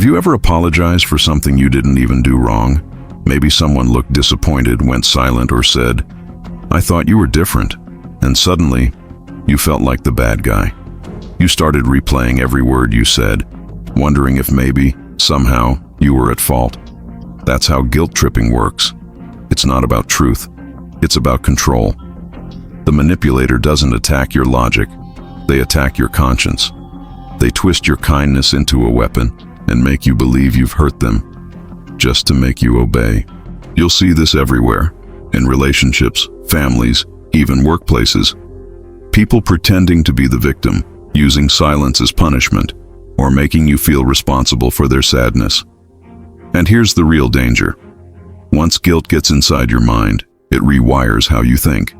Have you ever apologized for something you didn't even do wrong? Maybe someone looked disappointed, went silent, or said, "I thought you were different," and suddenly, you felt like the bad guy. You started replaying every word you said, wondering if maybe, somehow, you were at fault. That's how guilt tripping works. It's not about truth. It's about control. The manipulator doesn't attack your logic. They attack your conscience. They twist your kindness into a weapon and make you believe you've hurt them, just to make you obey. You'll see this everywhere, in relationships, families, even workplaces. People pretending to be the victim, using silence as punishment, or making you feel responsible for their sadness. And here's the real danger. Once guilt gets inside your mind, it rewires how you think.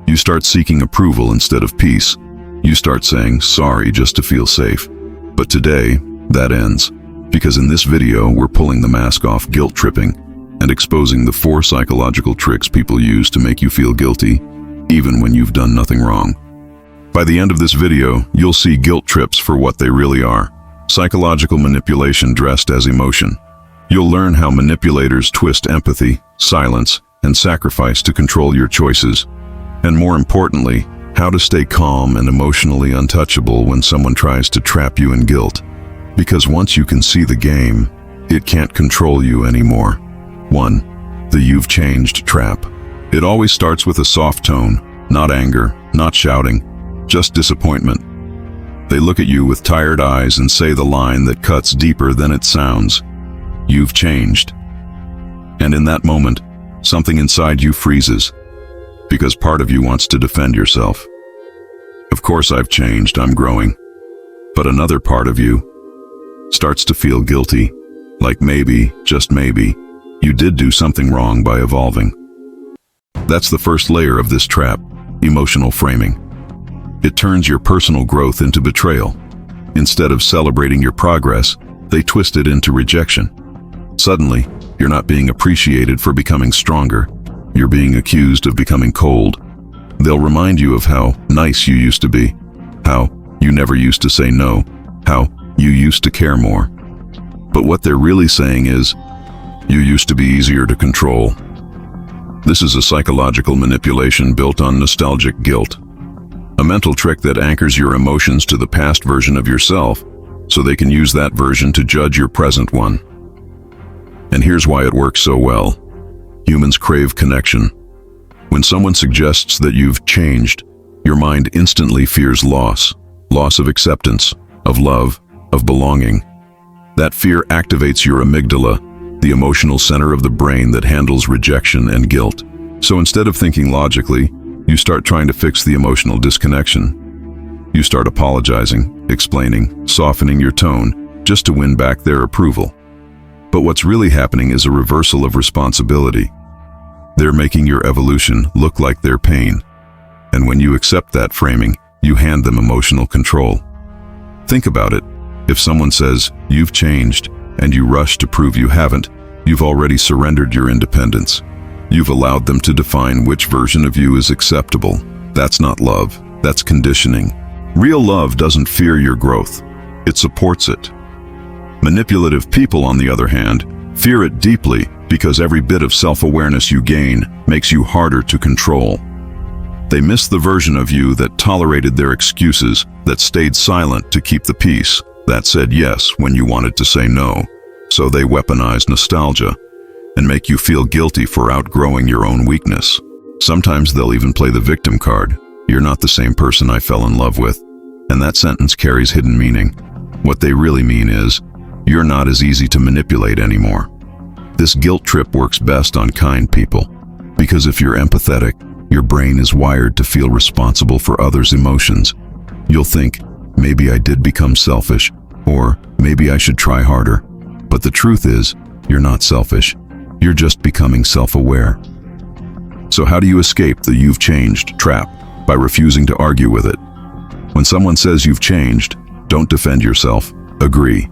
You start seeking approval instead of peace. You start saying sorry just to feel safe. But today, that ends. Because in this video, we're pulling the mask off guilt tripping and exposing the 4 psychological tricks people use to make you feel guilty, even when you've done nothing wrong. By the end of this video, you'll see guilt trips for what they really are. Psychological manipulation dressed as emotion. You'll learn how manipulators twist empathy, silence, and sacrifice to control your choices. And more importantly, how to stay calm and emotionally untouchable when someone tries to trap you in guilt. Because once you can see the game, it can't control you anymore. 1. The "you've changed" trap. It always starts with a soft tone, not anger, not shouting, just disappointment. They look at you with tired eyes and say the line that cuts deeper than it sounds. "You've changed." And in that moment, something inside you freezes, because part of you wants to defend yourself. Of course I've changed, I'm growing. But another part of you starts to feel guilty, like maybe, just maybe, you did do something wrong by evolving. That's the first layer of this trap, emotional framing. It turns your personal growth into betrayal. Instead of celebrating your progress, they twist it into rejection. Suddenly, you're not being appreciated for becoming stronger. You're being accused of becoming cold. They'll remind you of how nice you used to be, how you never used to say no, how you used to care more. But what they're really saying is, you used to be easier to control. This is a psychological manipulation built on nostalgic guilt. A mental trick that anchors your emotions to the past version of yourself, so they can use that version to judge your present one. And here's why it works so well. Humans crave connection. When someone suggests that you've changed, your mind instantly fears loss of acceptance, of love, of belonging. That fear activates your amygdala, the emotional center of the brain that handles rejection and guilt. So instead of thinking logically, you start trying to fix the emotional disconnection. You start apologizing, explaining, softening your tone, just to win back their approval. But what's really happening is a reversal of responsibility. They're making your evolution look like their pain. And when you accept that framing, you hand them emotional control. Think about it. If someone says, "You've changed," and you rush to prove you haven't, you've already surrendered your independence. You've allowed them to define which version of you is acceptable. That's not love, that's conditioning. Real love doesn't fear your growth, it supports it. Manipulative people, on the other hand, fear it deeply because every bit of self-awareness you gain makes you harder to control. They miss the version of you that tolerated their excuses, that stayed silent to keep the peace, that said yes when you wanted to say no. So they weaponize nostalgia and make you feel guilty for outgrowing your own weakness. Sometimes they'll even play the victim card. "You're not the same person I fell in love with." And that sentence carries hidden meaning. What they really mean is, you're not as easy to manipulate anymore. This guilt trip works best on kind people, because if you're empathetic, your brain is wired to feel responsible for others' emotions. You'll think, maybe I did become selfish, or maybe I should try harder. But the truth is, you're not selfish. You're just becoming self-aware. So how do you escape the "you've changed" trap? By refusing to argue with it. When someone says you've changed, don't defend yourself. Agree.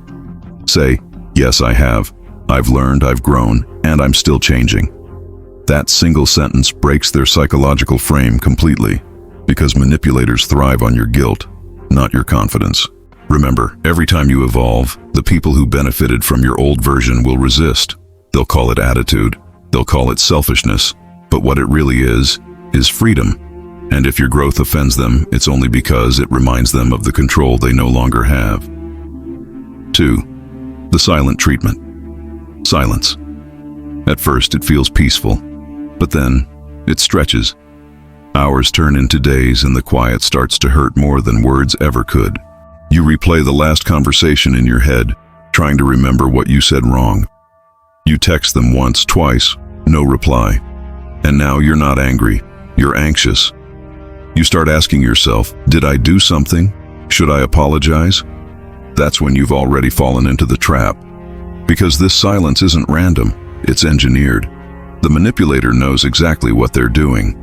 Say, "Yes, I have. I've learned, I've grown, and I'm still changing." That single sentence breaks their psychological frame completely, because manipulators thrive on your guilt, not your confidence. Remember, every time you evolve, the people who benefited from your old version will resist. They'll call it attitude, they'll call it selfishness, but what it really is freedom. And if your growth offends them, it's only because it reminds them of the control they no longer have. 2. The silent treatment. Silence. At first, it feels peaceful, but then it stretches. Hours turn into days and the quiet starts to hurt more than words ever could. You replay the last conversation in your head, trying to remember what you said wrong. You text them once, twice, no reply. And now you're not angry, you're anxious. You start asking yourself, did I do something? Should I apologize? That's when you've already fallen into the trap. Because this silence isn't random, it's engineered. The manipulator knows exactly what they're doing.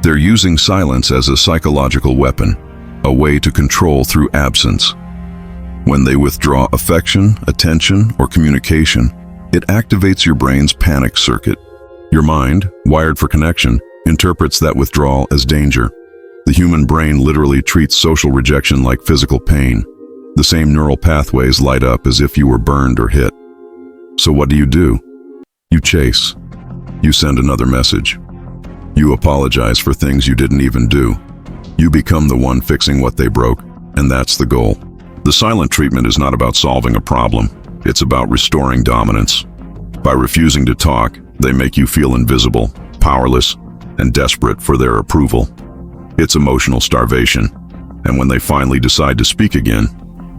They're using silence as a psychological weapon, a way to control through absence. When they withdraw affection, attention, or communication, it activates your brain's panic circuit. Your mind, wired for connection, interprets that withdrawal as danger. The human brain literally treats social rejection like physical pain. The same neural pathways light up as if you were burned or hit. So what do? You chase. You send another message. You apologize for things you didn't even do. You become the one fixing what they broke, and that's the goal. The silent treatment is not about solving a problem. It's about restoring dominance. By refusing to talk, they make you feel invisible, powerless, and desperate for their approval. It's emotional starvation, and when they finally decide to speak again,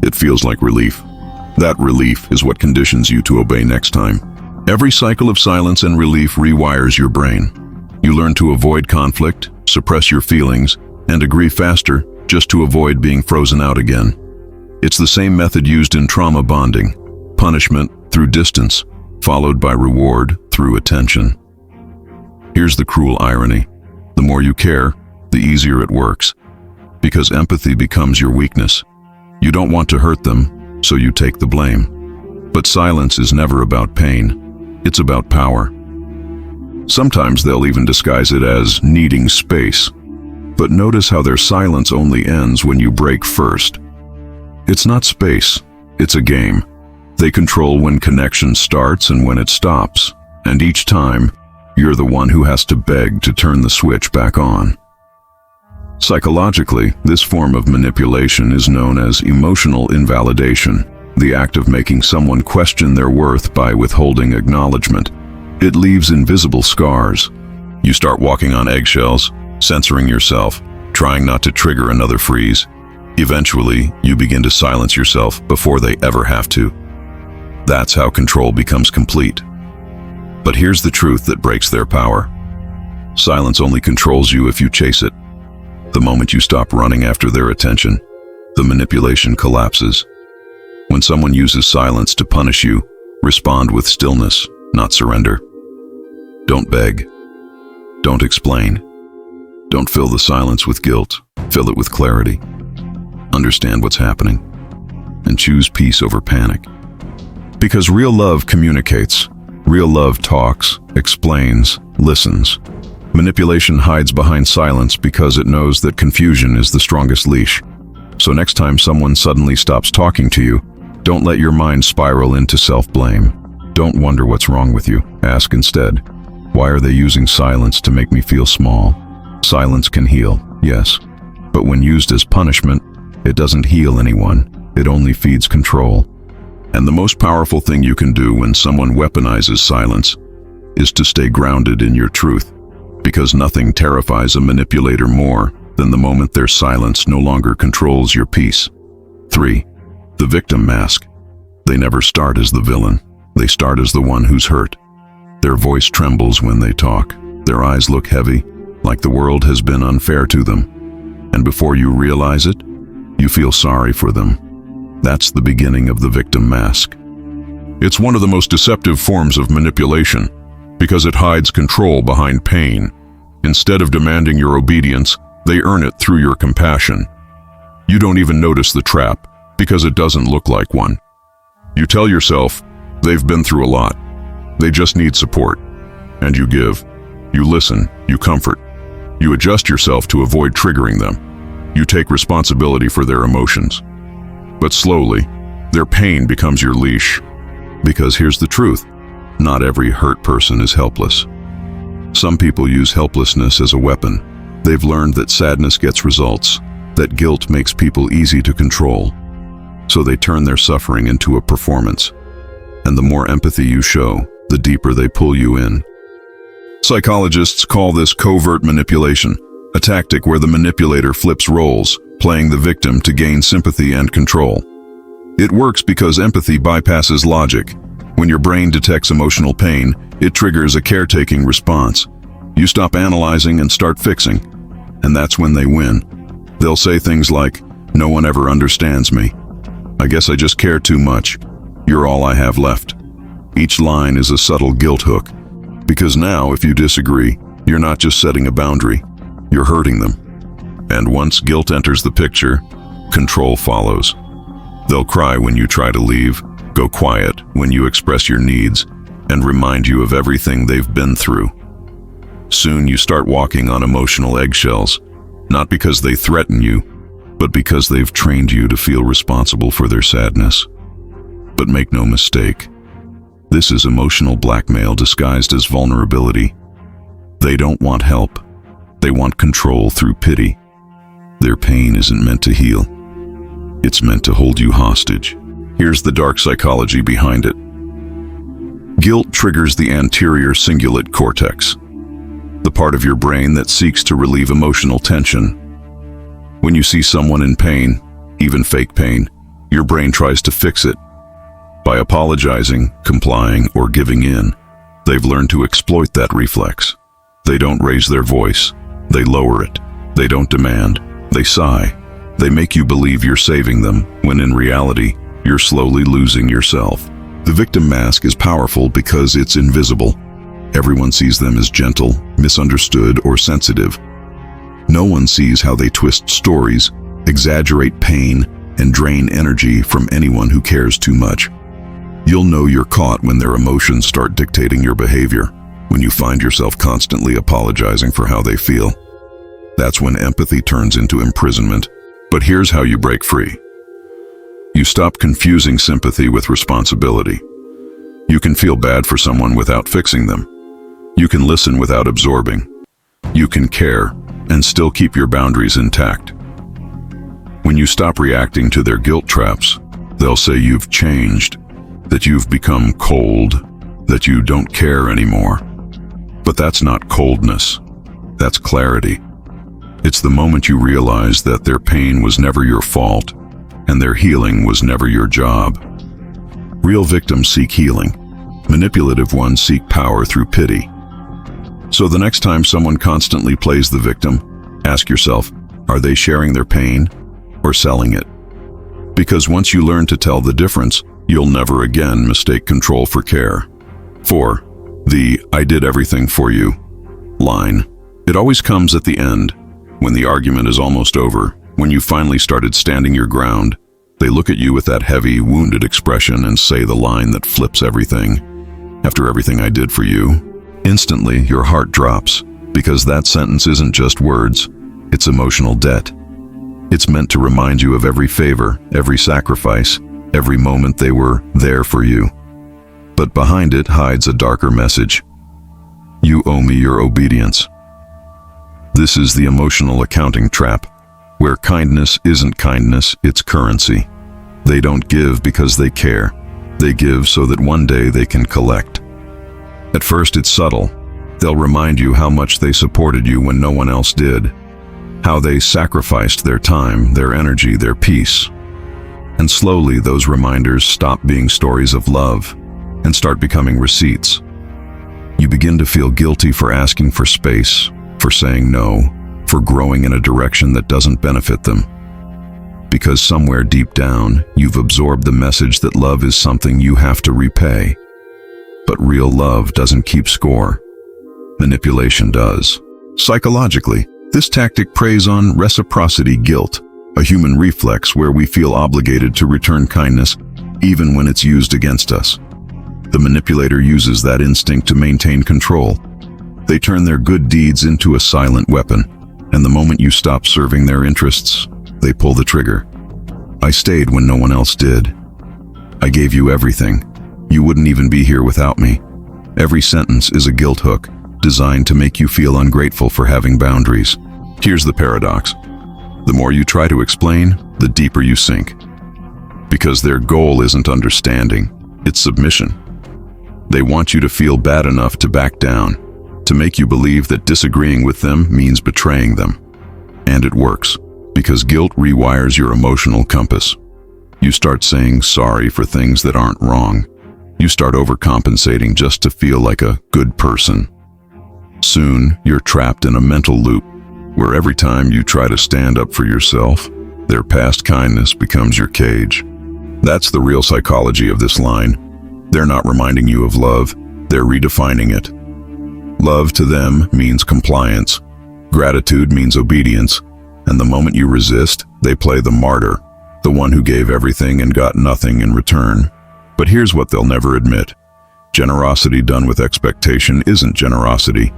it feels like relief. That relief is what conditions you to obey next time. Every cycle of silence and relief rewires your brain. You learn to avoid conflict, suppress your feelings, and agree faster just to avoid being frozen out again. It's the same method used in trauma bonding: punishment through distance, followed by reward through attention. Here's the cruel irony. The more you care, the easier it works. Because empathy becomes your weakness. You don't want to hurt them, so you take the blame. But silence is never about pain. It's about power. Sometimes they'll even disguise it as needing space. But notice how their silence only ends when you break first. It's not space, it's a game. They control when connection starts and when it stops. And each time, you're the one who has to beg to turn the switch back on. Psychologically, this form of manipulation is known as emotional invalidation, the act of making someone question their worth by withholding acknowledgement. It leaves invisible scars. You start walking on eggshells, censoring yourself, trying not to trigger another freeze. Eventually, you begin to silence yourself before they ever have to. That's how control becomes complete. But here's the truth that breaks their power. Silence only controls you if you chase it. The moment you stop running after their attention, the manipulation collapses. When someone uses silence to punish you, respond with stillness, not surrender. Don't beg. Don't explain. Don't fill the silence with guilt. Fill it with clarity. Understand what's happening, and choose peace over panic. Because real love communicates. Real love talks, explains, listens. Manipulation hides behind silence because it knows that confusion is the strongest leash. So next time someone suddenly stops talking to you, don't let your mind spiral into self-blame. Don't wonder what's wrong with you. Ask instead, why are they using silence to make me feel small? Silence can heal, yes. But when used as punishment, it doesn't heal anyone. It only feeds control. And the most powerful thing you can do when someone weaponizes silence is to stay grounded in your truth. Because nothing terrifies a manipulator more than the moment their silence no longer controls your peace. 3. The victim mask. They never start as the villain. They start as the one who's hurt. Their voice trembles when they talk. Their eyes look heavy, like the world has been unfair to them. And before you realize it, you feel sorry for them. That's the beginning of the victim mask. It's one of the most deceptive forms of manipulation, because it hides control behind pain. Instead of demanding your obedience, they earn it through your compassion. You don't even notice the trap, because it doesn't look like one. You tell yourself, they've been through a lot. They just need support. And you give. You listen. You comfort. You adjust yourself to avoid triggering them. You take responsibility for their emotions. But slowly, their pain becomes your leash. Because here's the truth, not every hurt person is helpless. Some people use helplessness as a weapon. They've learned that sadness gets results, that guilt makes people easy to control. So they turn their suffering into a performance. And the more empathy you show, the deeper they pull you in. Psychologists call this covert manipulation, a tactic where the manipulator flips roles, playing the victim to gain sympathy and control. It works because empathy bypasses logic. When your brain detects emotional pain, it triggers a caretaking response. You stop analyzing and start fixing. And that's when they win. They'll say things like, "No one ever understands me. I guess I just care too much. You're all I have left." Each line is a subtle guilt hook. Because now, if you disagree, you're not just setting a boundary, you're hurting them. And once guilt enters the picture, control follows. They'll cry when you try to leave, go quiet when you express your needs, and remind you of everything they've been through. Soon you start walking on emotional eggshells, not because they threaten you, but because they've trained you to feel responsible for their sadness. But make no mistake, this is emotional blackmail disguised as vulnerability. They don't want help. They want control through pity. Their pain isn't meant to heal. It's meant to hold you hostage. Here's the dark psychology behind it. Guilt triggers the anterior cingulate cortex, the part of your brain that seeks to relieve emotional tension. When you see someone in pain, even fake pain, your brain tries to fix it. By apologizing, complying, or giving in, they've learned to exploit that reflex. They don't raise their voice. They lower it. They don't demand. They sigh. They make you believe you're saving them, when in reality, you're slowly losing yourself. The victim mask is powerful because it's invisible. Everyone sees them as gentle, misunderstood, or sensitive. No one sees how they twist stories, exaggerate pain, and drain energy from anyone who cares too much. You'll know you're caught when their emotions start dictating your behavior, when you find yourself constantly apologizing for how they feel. That's when empathy turns into imprisonment. But here's how you break free. You stop confusing sympathy with responsibility. You can feel bad for someone without fixing them. You can listen without absorbing. You can care and still keep your boundaries intact. When you stop reacting to their guilt traps, they'll say you've changed, that you've become cold, that you don't care anymore. But that's not coldness. That's clarity. It's the moment you realize that their pain was never your fault, and their healing was never your job. Real victims seek healing. Manipulative ones seek power through pity. So the next time someone constantly plays the victim, ask yourself, are they sharing their pain or selling it? Because once you learn to tell the difference, you'll never again mistake control for care. 4. The "I did everything for you" line. It always comes at the end, when the argument is almost over, when you finally started standing your ground. They look at you with that heavy, wounded expression and say the line that flips everything. "After everything I did for you." Instantly, your heart drops, because that sentence isn't just words, it's emotional debt. It's meant to remind you of every favor, every sacrifice, every moment they were there for you. But behind it hides a darker message. You owe me your obedience. This is the emotional accounting trap, where kindness isn't kindness, it's currency. They don't give because they care. They give so that one day they can collect. At first it's subtle. They'll remind you how much they supported you when no one else did, how they sacrificed their time, their energy, their peace. And slowly those reminders stop being stories of love and start becoming receipts. You begin to feel guilty for asking for space, for saying no, for growing in a direction that doesn't benefit them. Because somewhere deep down, you've absorbed the message that love is something you have to repay. But real love doesn't keep score. Manipulation does. Psychologically, this tactic preys on reciprocity guilt, a human reflex where we feel obligated to return kindness even when it's used against us. The manipulator uses that instinct to maintain control. They turn their good deeds into a silent weapon, and the moment you stop serving their interests, they pull the trigger. I stayed when no one else did. I gave you everything. You wouldn't even be here without me. Every sentence is a guilt hook, designed to make you feel ungrateful for having boundaries. Here's the paradox. The more you try to explain, the deeper you sink. Because their goal isn't understanding, it's submission. They want you to feel bad enough to back down, to make you believe that disagreeing with them means betraying them. And it works, because guilt rewires your emotional compass. You start saying sorry for things that aren't wrong. You start overcompensating just to feel like a good person. Soon, you're trapped in a mental loop where every time you try to stand up for yourself, their past kindness becomes your cage. That's the real psychology of this line. They're not reminding you of love, they're redefining it. Love to them means compliance, gratitude means obedience, and the moment you resist, they play the martyr, the one who gave everything and got nothing in return. But here's what they'll never admit. Generosity done with expectation isn't generosity.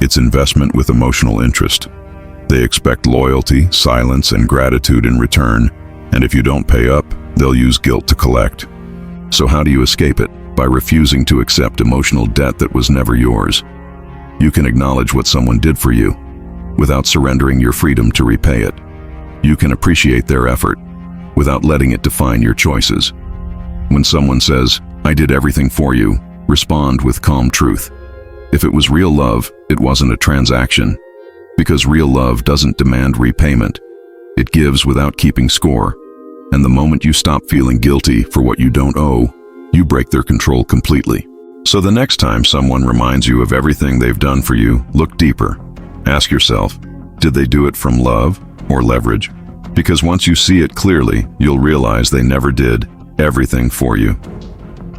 It's investment with emotional interest. They expect loyalty, silence, and gratitude in return, and if you don't pay up, they'll use guilt to collect. So how do you escape it? By refusing to accept emotional debt that was never yours. You can acknowledge what someone did for you, without surrendering your freedom to repay it. You can appreciate their effort, without letting it define your choices. When someone says, "I did everything for you," respond with calm truth. If it was real love, it wasn't a transaction. Because real love doesn't demand repayment. It gives without keeping score. And the moment you stop feeling guilty for what you don't owe, you break their control completely. So the next time someone reminds you of everything they've done for you, look deeper. Ask yourself, did they do it from love or leverage? Because once you see it clearly, you'll realize they never did everything for you.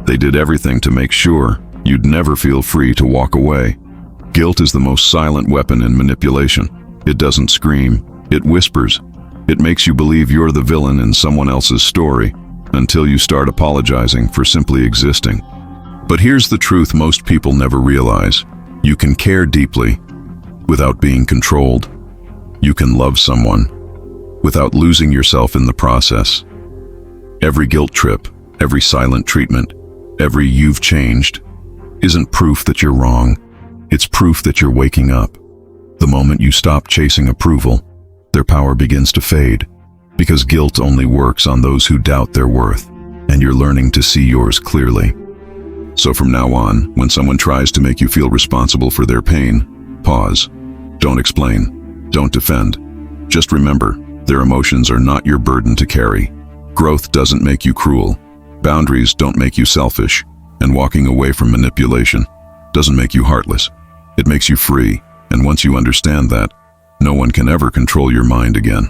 They did everything to make sure you'd never feel free to walk away. Guilt is the most silent weapon in manipulation. It doesn't scream, it whispers. It makes you believe you're the villain in someone else's story, until you start apologizing for simply existing. But here's the truth most people never realize. You can care deeply without being controlled. You can love someone without losing yourself in the process. Every guilt trip, every silent treatment, every "you've changed" isn't proof that you're wrong. It's proof that you're waking up. The moment you stop chasing approval, their power begins to fade, because guilt only works on those who doubt their worth, and you're learning to see yours clearly. So from now on, when someone tries to make you feel responsible for their pain, pause. Don't explain. Don't defend. Just remember, their emotions are not your burden to carry. Growth doesn't make you cruel. Boundaries don't make you selfish. And walking away from manipulation doesn't make you heartless. It makes you free. And once you understand that, no one can ever control your mind again.